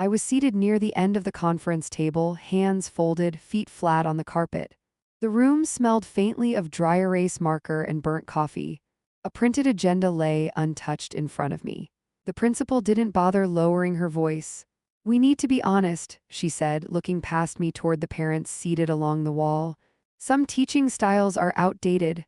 I was seated near the end of the conference table, hands folded, feet flat on the carpet. The room smelled faintly of dry erase marker and burnt coffee. A printed agenda lay untouched in front of me. The principal didn't bother lowering her voice. "We need to be honest," she said, looking past me toward the parents seated along the wall. "Some teaching styles are outdated."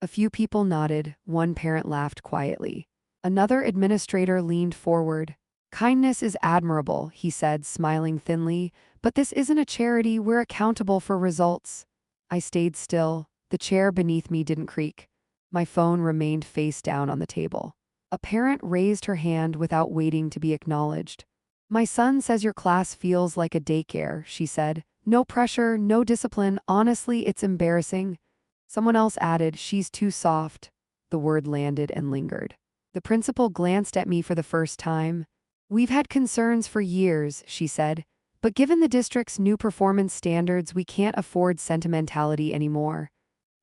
A few people nodded. One parent laughed quietly. Another administrator leaned forward. "Kindness is admirable," he said, smiling thinly, "but this isn't a charity. We're accountable for results." I stayed still. The chair beneath me didn't creak. My phone remained face down on the table. A parent raised her hand without waiting to be acknowledged. "My son says your class feels like a daycare," she said. "No pressure, no discipline. Honestly, it's embarrassing." Someone else added, "She's too soft." The word landed and lingered. The principal glanced at me for the first time. "We've had concerns for years," she said, "but given the district's new performance standards, we can't afford sentimentality anymore."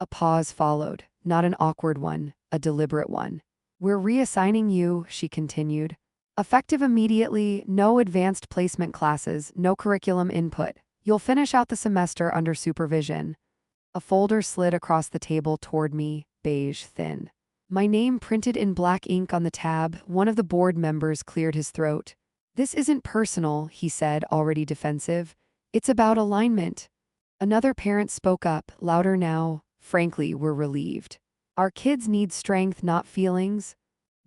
A pause followed, not an awkward one, a deliberate one. "We're reassigning you," she continued. "Effective immediately, no advanced placement classes, no curriculum input. You'll finish out the semester under supervision." A folder slid across the table toward me, beige thin. My name printed in black ink on the tab. One of the board members cleared his throat. "This isn't personal," he said, already defensive. "It's about alignment." Another parent spoke up, louder now. "Frankly, we're relieved. Our kids need strength, not feelings."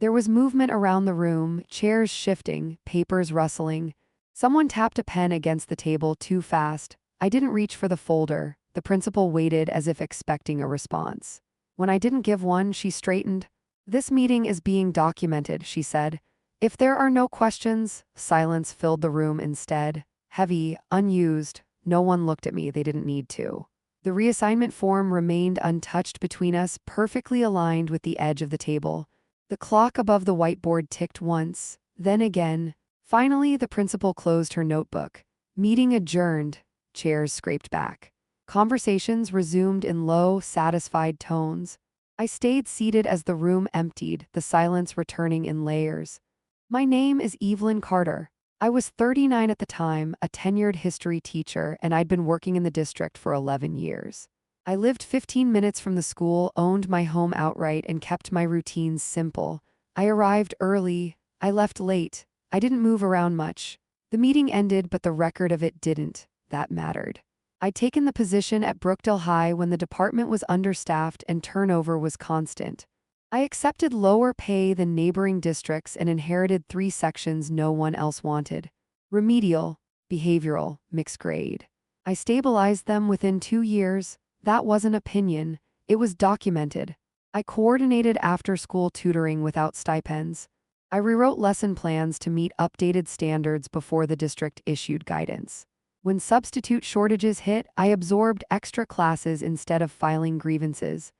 There was movement around the room, chairs shifting, papers rustling. Someone tapped a pen against the table too fast. I didn't reach for the folder. The principal waited as if expecting a response. When I didn't give one, she straightened. "This meeting is being documented," she said. "If there are no questions." Silence filled the room instead. Heavy, unused. No one looked at me, they didn't need to. The reassignment form remained untouched between us, perfectly aligned with the edge of the table. The clock above the whiteboard ticked once, then again. Finally, the principal closed her notebook. Meeting adjourned. Chairs scraped back. Conversations resumed in low, satisfied tones. I stayed seated as the room emptied, the silence returning in layers. "My name is Evelyn Carter. I was 39 at the time, a tenured history teacher, and I'd been working in the district for 11 years. I lived 15 minutes from the school, owned my home outright, and kept my routines simple. I arrived early. I left late. I didn't move around much. The meeting ended, but the record of it didn't. That mattered. I'd taken the position at Brookdale High when the department was understaffed and turnover was constant. I accepted lower pay than neighboring districts and inherited 3 sections no one else wanted: remedial, behavioral, mixed grade. I stabilized them within 2 years. That wasn't opinion, it was documented. I coordinated after-school tutoring without stipends. I rewrote lesson plans to meet updated standards before the district issued guidance. When substitute shortages hit, I absorbed extra classes instead of filing grievances.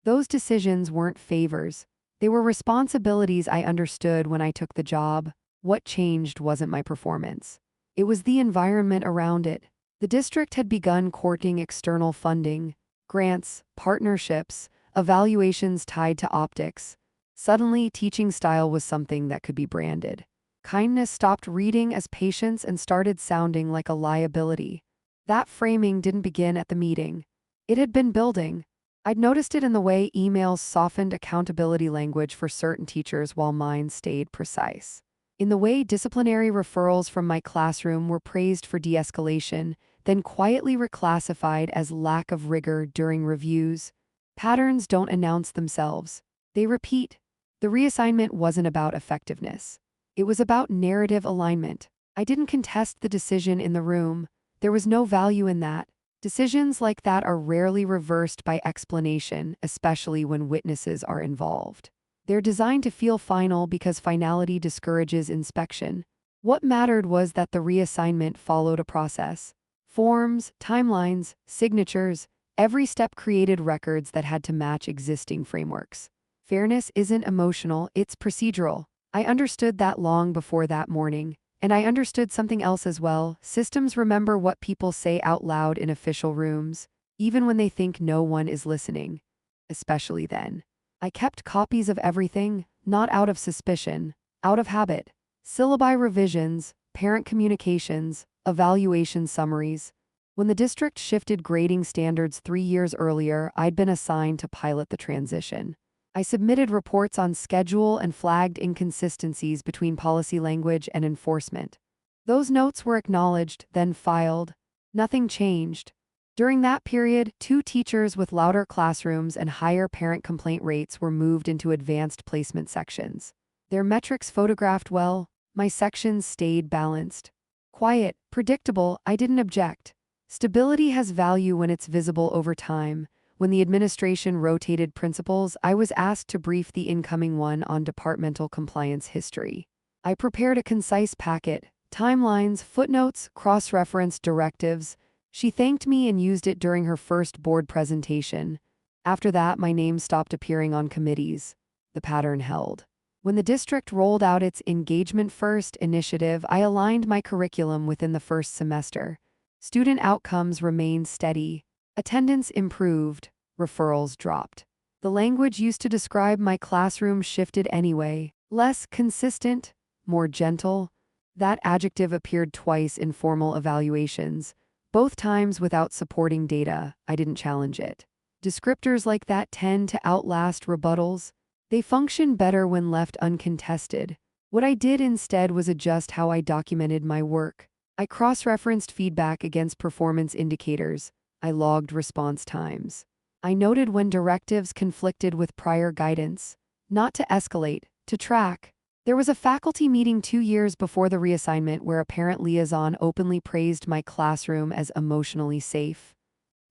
Those decisions weren't favors. They were responsibilities I understood when I took the job. What changed wasn't my performance. It was the environment around it. The district had begun courting external funding, grants, partnerships, evaluations tied to optics. Suddenly, teaching style was something that could be branded. Kindness stopped reading as patience and started sounding like a liability. That framing didn't begin at the meeting. It had been building. I'd noticed it in the way emails softened accountability language for certain teachers while mine stayed precise. In the way disciplinary referrals from my classroom were praised for de-escalation, then quietly reclassified as lack of rigor during reviews. Patterns don't announce themselves. They repeat. The reassignment wasn't about effectiveness. It was about narrative alignment. I didn't contest the decision in the room. There was no value in that. Decisions like that are rarely reversed by explanation, especially when witnesses are involved. They're designed to feel final because finality discourages inspection. What mattered was that the reassignment followed a process. Forms, timelines, signatures, every step created records that had to match existing frameworks. Fairness isn't emotional, it's procedural. I understood that long before that morning, and I understood something else as well. Systems remember what people say out loud in official rooms, even when they think no one is listening. Especially then. I kept copies of everything, not out of suspicion, out of habit. Syllabi revisions, parent communications, evaluation summaries. When the district shifted grading standards 3 years earlier, I'd been assigned to pilot the transition. I submitted reports on schedule and flagged inconsistencies between policy language and enforcement. Those notes were acknowledged, then filed. Nothing changed. During that period, 2 teachers with louder classrooms and higher parent complaint rates were moved into advanced placement sections. Their metrics photographed well, my sections stayed balanced. Quiet, predictable, I didn't object. Stability has value when it's visible over time. When the administration rotated principals, I was asked to brief the incoming one on departmental compliance history. I prepared a concise packet, timelines, footnotes, cross-reference directives. She thanked me and used it during her first board presentation. After that, my name stopped appearing on committees. The pattern held. When the district rolled out its Engagement First initiative, I aligned my curriculum within the first semester. Student outcomes remained steady. Attendance improved. Referrals dropped. The language used to describe my classroom shifted anyway. Less consistent, more gentle. That adjective appeared twice in formal evaluations. Both times without supporting data. I didn't challenge it. Descriptors like that tend to outlast rebuttals. They function better when left uncontested. What I did instead was adjust how I documented my work. I cross-referenced feedback against performance indicators. I logged response times. I noted when directives conflicted with prior guidance. Not to escalate, to track. There was a faculty meeting 2 years before the reassignment where a parent liaison openly praised my classroom as emotionally safe.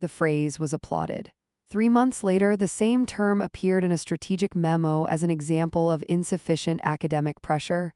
The phrase was applauded. 3 months later, the same term appeared in a strategic memo as an example of insufficient academic pressure.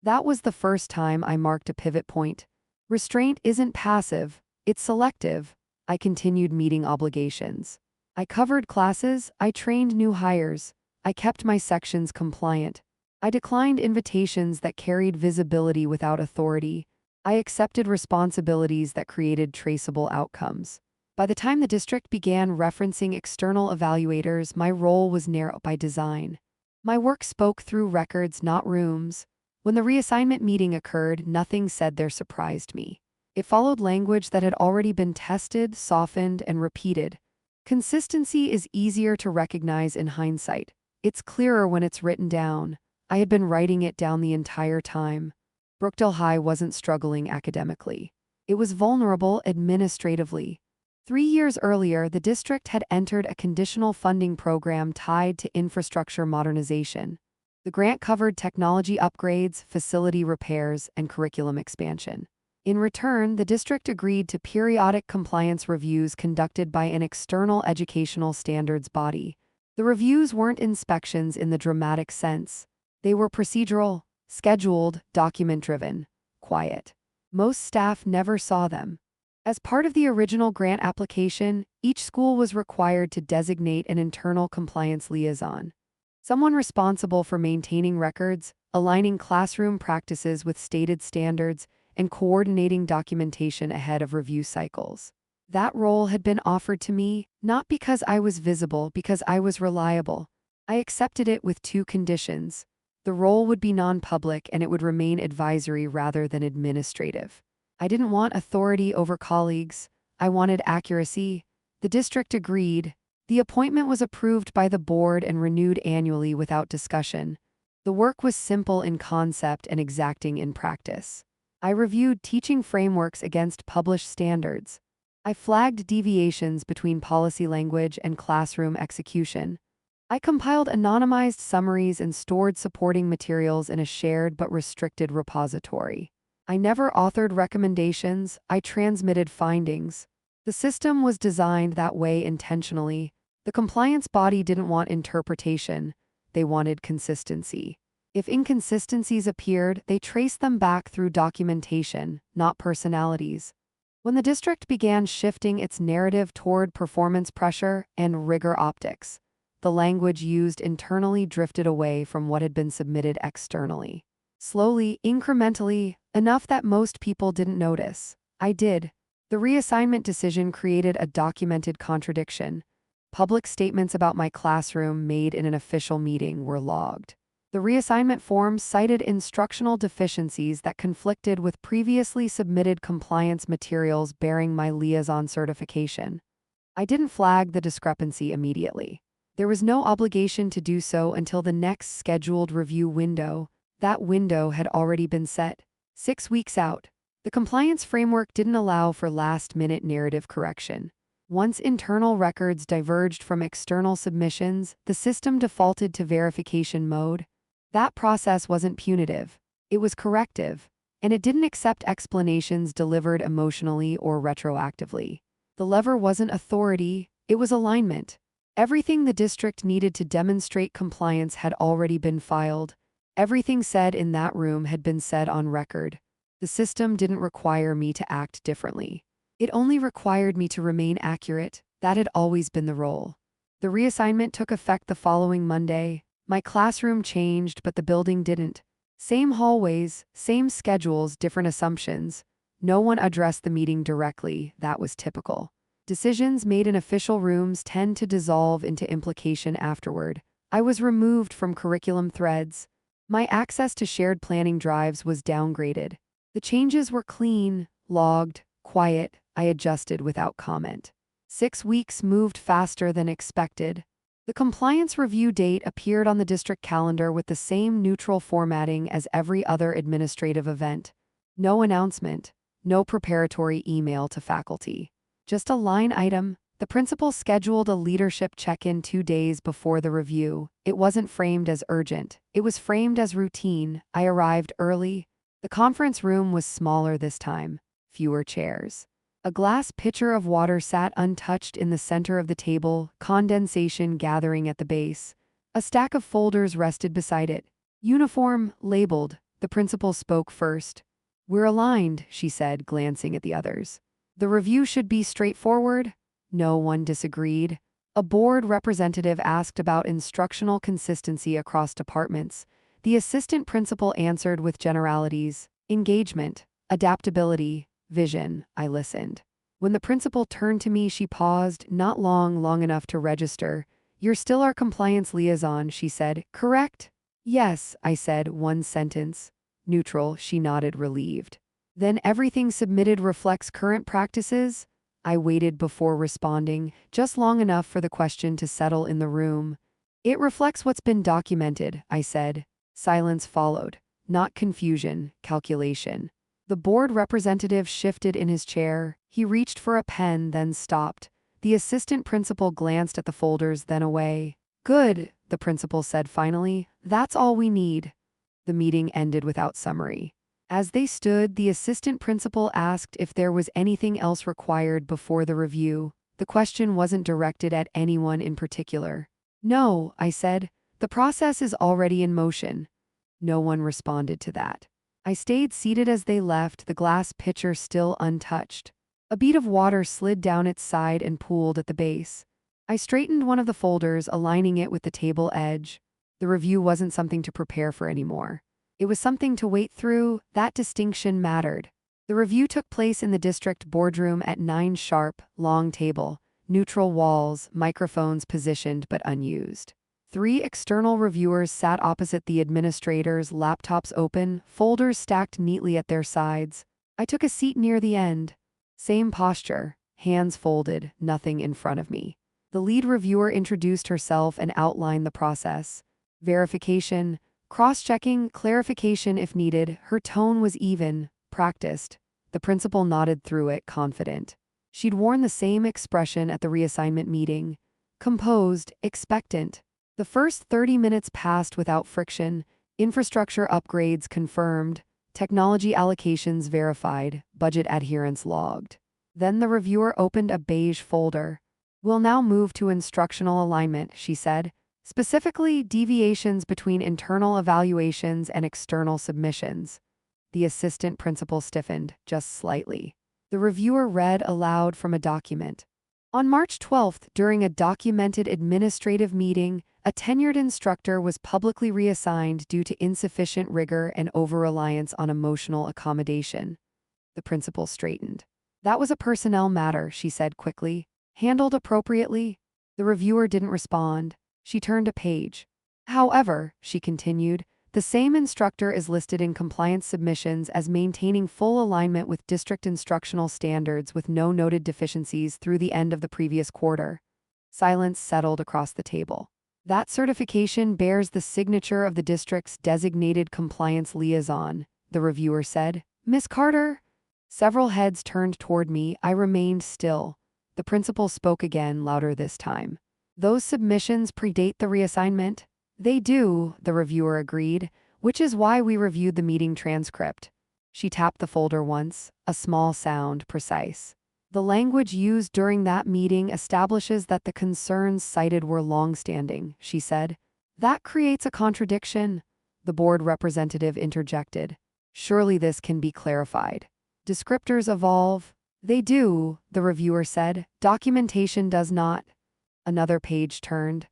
That was the first time I marked a pivot point. Restraint isn't passive, it's selective. I continued meeting obligations. I covered classes, I trained new hires, I kept my sections compliant. I declined invitations that carried visibility without authority. I accepted responsibilities that created traceable outcomes. By the time the district began referencing external evaluators, my role was narrow by design. My work spoke through records, not rooms. When the reassignment meeting occurred, nothing said there surprised me. It followed language that had already been tested, softened, and repeated. Consistency is easier to recognize in hindsight. It's clearer when it's written down. I had been writing it down the entire time. Brookdale High wasn't struggling academically. It was vulnerable administratively. 3 years earlier, the district had entered a conditional funding program tied to infrastructure modernization. The grant covered technology upgrades, facility repairs, and curriculum expansion. In return, the district agreed to periodic compliance reviews conducted by an external educational standards body. The reviews weren't inspections in the dramatic sense. They were procedural, scheduled, document-driven, quiet. Most staff never saw them. As part of the original grant application, each school was required to designate an internal compliance liaison. Someone responsible for maintaining records, aligning classroom practices with stated standards, and coordinating documentation ahead of review cycles. That role had been offered to me, not because I was visible, because I was reliable. I accepted it with 2 conditions. The role would be non-public and it would remain advisory rather than administrative. I didn't want authority over colleagues. I wanted accuracy. The district agreed. The appointment was approved by the board and renewed annually without discussion. The work was simple in concept and exacting in practice. I reviewed teaching frameworks against published standards. I flagged deviations between policy language and classroom execution. I compiled anonymized summaries and stored supporting materials in a shared but restricted repository. I never authored recommendations, I transmitted findings. The system was designed that way intentionally. The compliance body didn't want interpretation, they wanted consistency. If inconsistencies appeared, they traced them back through documentation, not personalities. When the district began shifting its narrative toward performance pressure and rigor optics, the language used internally drifted away from what had been submitted externally. Slowly, incrementally, enough that most people didn't notice. I did. The reassignment decision created a documented contradiction. Public statements about my classroom made in an official meeting were logged. The reassignment form cited instructional deficiencies that conflicted with previously submitted compliance materials bearing my liaison certification. I didn't flag the discrepancy immediately. There was no obligation to do so until the next scheduled review window. That window had already been set, 6 weeks out. The compliance framework didn't allow for last-minute narrative correction. Once internal records diverged from external submissions, the system defaulted to verification mode. That process wasn't punitive. It was corrective, and it didn't accept explanations delivered emotionally or retroactively. The lever wasn't authority, it was alignment. Everything the district needed to demonstrate compliance had already been filed. Everything said in that room had been said on record. The system didn't require me to act differently. It only required me to remain accurate. That had always been the role. The reassignment took effect the following Monday. My classroom changed, but the building didn't. Same hallways, same schedules, different assumptions. No one addressed the meeting directly. That was typical. Decisions made in official rooms tend to dissolve into implication afterward. I was removed from curriculum threads. My access to shared planning drives was downgraded. The changes were clean, logged, quiet. I adjusted without comment. 6 weeks moved faster than expected. The compliance review date appeared on the district calendar with the same neutral formatting as every other administrative event. No announcement, no preparatory email to faculty. Just a line item. The principal scheduled a leadership check-in 2 days before the review. It wasn't framed as urgent. It was framed as routine. I arrived early. The conference room was smaller this time. Fewer chairs. A glass pitcher of water sat untouched in the center of the table, condensation gathering at the base. A stack of folders rested beside it. Uniform, labeled. The principal spoke first. "We're aligned," she said, glancing at the others. "The review should be straightforward." No one disagreed. A board representative asked about instructional consistency across departments. The assistant principal answered with generalities: engagement, adaptability, vision. I listened. When the principal turned to me, she paused, not long enough to register. "You're still our compliance liaison," she said. "Correct?" "Yes," I said, one sentence. Neutral, she nodded, relieved. "Then everything submitted reflects current practices?" I waited before responding, just long enough for the question to settle in the room. "It reflects what's been documented," I said. Silence followed. Not confusion, calculation. The board representative shifted in his chair. He reached for a pen, then stopped. The assistant principal glanced at the folders, then away. "Good," the principal said finally. "That's all we need." The meeting ended without summary. As they stood, the assistant principal asked if there was anything else required before the review. The question wasn't directed at anyone in particular. "No," I said. "The process is already in motion." No one responded to that. I stayed seated as they left, the glass pitcher still untouched. A bead of water slid down its side and pooled at the base. I straightened one of the folders, aligning it with the table edge. The review wasn't something to prepare for anymore. It was something to wait through. That distinction mattered. The review took place in the district boardroom at 9 sharp, long table, neutral walls, microphones positioned but unused. 3 external reviewers sat opposite the administrators, laptops open, folders stacked neatly at their sides. I took a seat near the end. Same posture, hands folded, nothing in front of me. The lead reviewer introduced herself and outlined the process. Verification, cross-checking, clarification if needed. Her tone was even, practiced. The principal nodded through it, confident. She'd worn the same expression at the reassignment meeting. Composed, expectant. The first 30 minutes passed without friction. Infrastructure upgrades confirmed. Technology allocations verified. Budget adherence logged. Then the reviewer opened a beige folder. "We'll now move to instructional alignment," she said. "Specifically, deviations between internal evaluations and external submissions." The assistant principal stiffened, just slightly. The reviewer read aloud from a document. On March 12th, during a documented administrative meeting, a tenured instructor was publicly reassigned due to insufficient rigor and over-reliance on emotional accommodation. The principal straightened. "That was a personnel matter," she said quickly. "Handled appropriately?" The reviewer didn't respond. She turned a page. However, she continued, the same instructor is listed in compliance submissions as maintaining full alignment with district instructional standards with no noted deficiencies through the end of the previous quarter. Silence settled across the table. That certification bears the signature of the district's designated compliance liaison, the reviewer said. Miss Carter? Several heads turned toward me. I remained still. The principal spoke again, louder this time. Those submissions predate the reassignment? They do, the reviewer agreed, which is why we reviewed the meeting transcript. She tapped the folder once, a small sound, precise. The language used during that meeting establishes that the concerns cited were long-standing, she said. That creates a contradiction, the board representative interjected. Surely this can be clarified. Descriptors evolve. They do, the reviewer said. Documentation does not. Another page turned.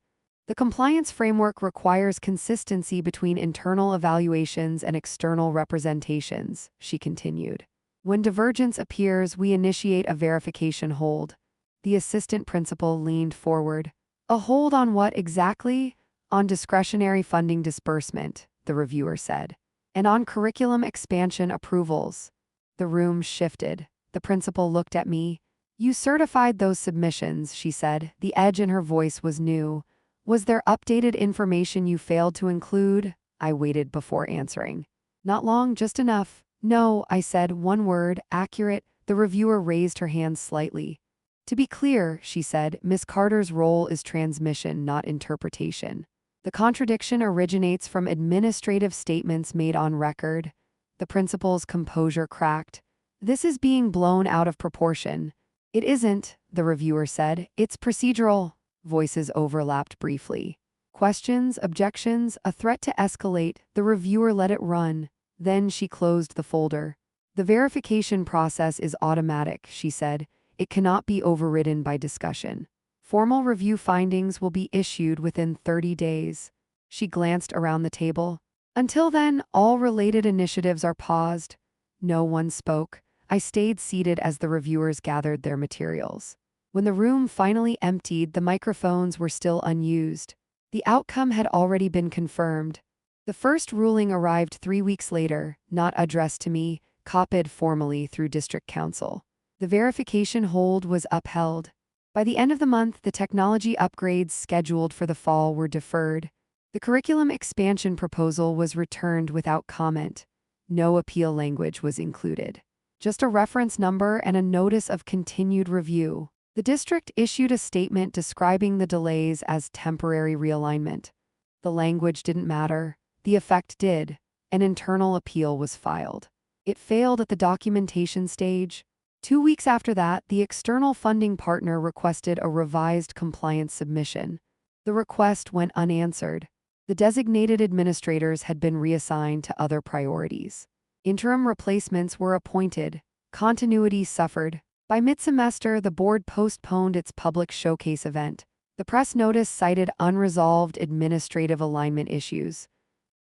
The compliance framework requires consistency between internal evaluations and external representations, she continued. When divergence appears, we initiate a verification hold. The assistant principal leaned forward. A hold on what exactly? On discretionary funding disbursement, the reviewer said. And on curriculum expansion approvals. The room shifted. The principal looked at me. You certified those submissions, she said. The edge in her voice was new. Was there updated information you failed to include? I waited before answering. Not long, just enough. No, I said, one word, accurate. The reviewer raised her hand slightly. To be clear, she said, Miss Carter's role is transmission, not interpretation. The contradiction originates from administrative statements made on record. The principal's composure cracked. This is being blown out of proportion. It isn't, the reviewer said. It's procedural. Voices overlapped briefly. Questions, objections, a threat to escalate. The reviewer let it run. Then she closed the folder. The verification process is automatic, she said. It cannot be overridden by discussion. Formal review findings will be issued within 30 days. She glanced around the table. Until then, all related initiatives are paused. No one spoke. I stayed seated as the reviewers gathered their materials. When the room finally emptied, the microphones were still unused. The outcome had already been confirmed. The first ruling arrived 3 weeks later, not addressed to me, copied formally through district council. The verification hold was upheld. By the end of the month, the technology upgrades scheduled for the fall were deferred. The curriculum expansion proposal was returned without comment. No appeal language was included. Just a reference number and a notice of continued review. The district issued a statement describing the delays as temporary realignment. The language didn't matter. The effect did. An internal appeal was filed. It failed at the documentation stage. 2 weeks after that, the external funding partner requested a revised compliance submission. The request went unanswered. The designated administrators had been reassigned to other priorities. Interim replacements were appointed. Continuity suffered. By mid-semester, the board postponed its public showcase event. The press notice cited unresolved administrative alignment issues.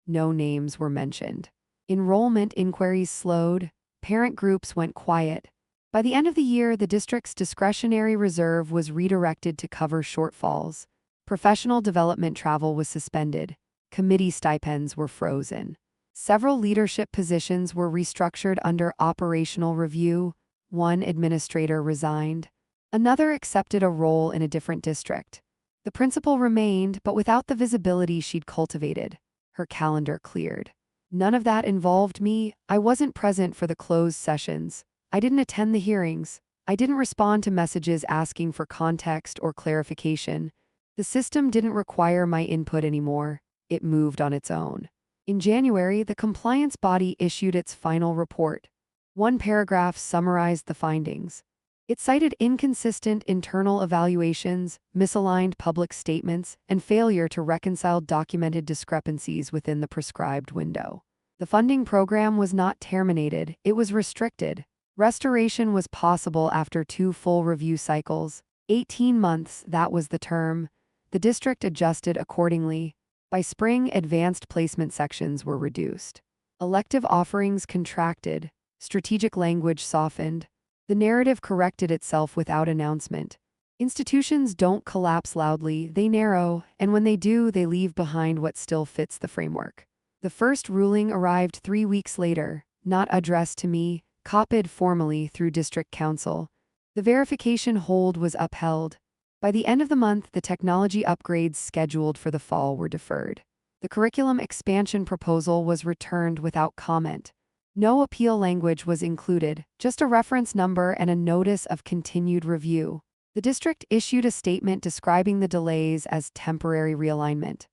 No names were mentioned. Enrollment inquiries slowed. Parent groups went quiet. By the end of the year, the district's discretionary reserve was redirected to cover shortfalls. Professional development travel was suspended. Committee stipends were frozen. Several leadership positions were restructured under operational review. One administrator resigned. Another accepted a role in a different district. The principal remained, but without the visibility she'd cultivated. Her calendar cleared. None of that involved me. I wasn't present for the closed sessions. I didn't attend the hearings. I didn't respond to messages asking for context or clarification. The system didn't require my input anymore. It moved on its own. In January, the compliance body issued its final report. One paragraph summarized the findings. It cited inconsistent internal evaluations, misaligned public statements, and failure to reconcile documented discrepancies within the prescribed window. The funding program was not terminated, it was restricted. Restoration was possible after 2 full review cycles. 18 months, that was the term. The district adjusted accordingly. By spring, advanced placement sections were reduced. Elective offerings contracted. Strategic language softened. The narrative corrected itself without announcement. Institutions don't collapse loudly, they narrow, and when they do, they leave behind what still fits the framework. The first ruling arrived 3 weeks later, not addressed to me, copied formally through district council. The verification hold was upheld. By the end of the month, the technology upgrades scheduled for the fall were deferred. The curriculum expansion proposal was returned without comment. No appeal language was included, just a reference number and a notice of continued review. The district issued a statement describing the delays as temporary realignment.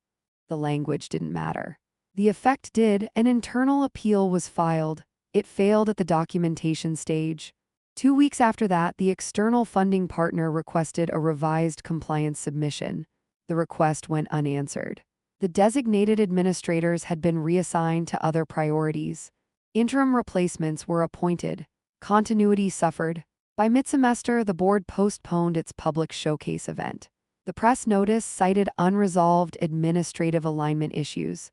The language didn't matter. The effect did. An internal appeal was filed. It failed at the documentation stage. 2 weeks after that, the external funding partner requested a revised compliance submission. The request went unanswered. The designated administrators had been reassigned to other priorities. Interim replacements were appointed. Continuity suffered. By mid-semester, the board postponed its public showcase event. The press notice cited unresolved administrative alignment issues.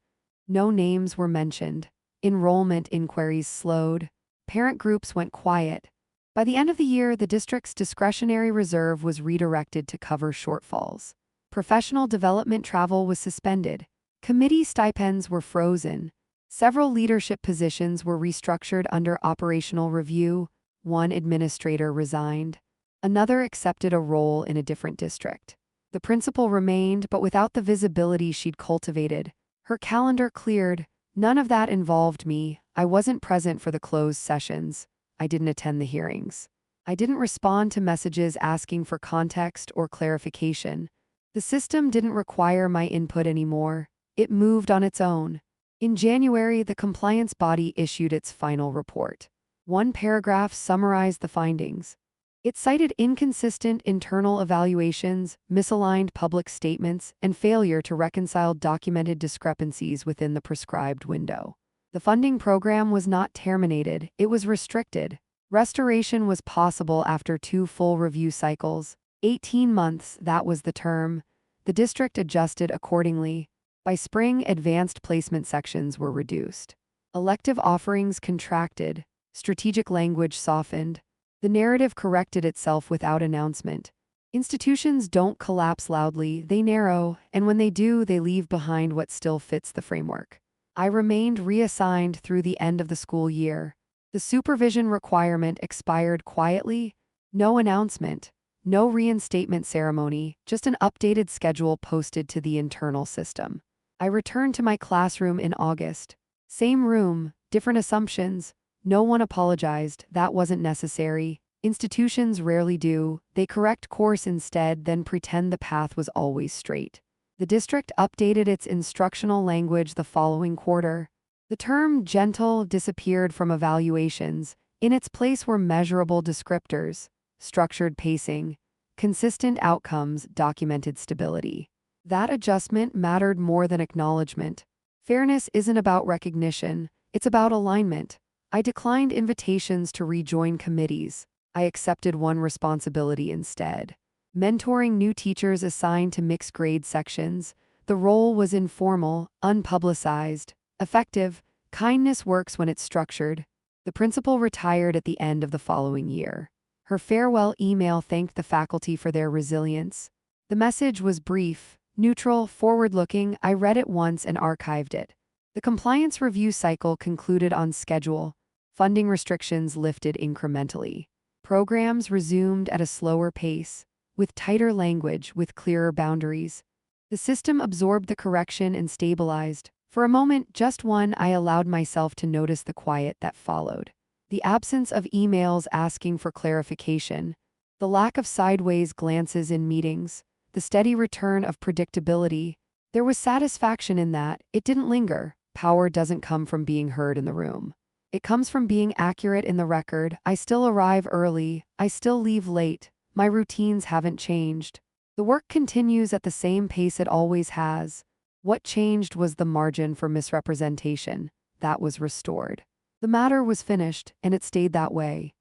No names were mentioned. Enrollment inquiries slowed. Parent groups went quiet. By the end of the year, the district's discretionary reserve was redirected to cover shortfalls. Professional development travel was suspended. Committee stipends were frozen. Several leadership positions were restructured under operational review. One administrator resigned. Another accepted a role in a different district. The principal remained, but without the visibility she'd cultivated. Her calendar cleared. None of that involved me. I wasn't present for the closed sessions. I didn't attend the hearings. I didn't respond to messages asking for context or clarification. The system didn't require my input anymore. It moved on its own. In January, the compliance body issued its final report. One paragraph summarized the findings. It cited inconsistent internal evaluations, misaligned public statements, and failure to reconcile documented discrepancies within the prescribed window. The funding program was not terminated, it was restricted. Restoration was possible after 2 full review cycles. 18 months, that was the term. The district adjusted accordingly. By spring, advanced placement sections were reduced. Elective offerings contracted. Strategic language softened. The narrative corrected itself without announcement. Institutions don't collapse loudly, they narrow, and when they do, they leave behind what still fits the framework. I remained reassigned through the end of the school year. The supervision requirement expired quietly. No announcement. No reinstatement ceremony, just an updated schedule posted to the internal system. I returned to my classroom in August. Same room, different assumptions. No one apologized, that wasn't necessary. Institutions rarely do. They correct course instead, then pretend the path was always straight. The district updated its instructional language the following quarter. The term gentle disappeared from evaluations. In its place were measurable descriptors, structured pacing, consistent outcomes, documented stability. That adjustment mattered more than acknowledgement. Fairness isn't about recognition, it's about alignment. I declined invitations to rejoin committees. I accepted one responsibility instead. Mentoring new teachers assigned to mixed grade sections. The role was informal, unpublicized, effective. Kindness works when it's structured. The principal retired at the end of the following year. Her farewell email thanked the faculty for their resilience. The message was brief, neutral, forward-looking. I read it once and archived it. The compliance review cycle concluded on schedule. Funding restrictions lifted incrementally. Programs resumed at a slower pace, with tighter language, with clearer boundaries. The system absorbed the correction and stabilized. For a moment, just one, I allowed myself to notice the quiet that followed. The absence of emails asking for clarification, the lack of sideways glances in meetings, the steady return of predictability. There was satisfaction in that. It didn't linger. Power doesn't come from being heard in the room. It comes from being accurate in the record. I still arrive early. I still leave late. My routines haven't changed. The work continues at the same pace it always has. What changed was the margin for misrepresentation. That was restored. The matter was finished, and it stayed that way.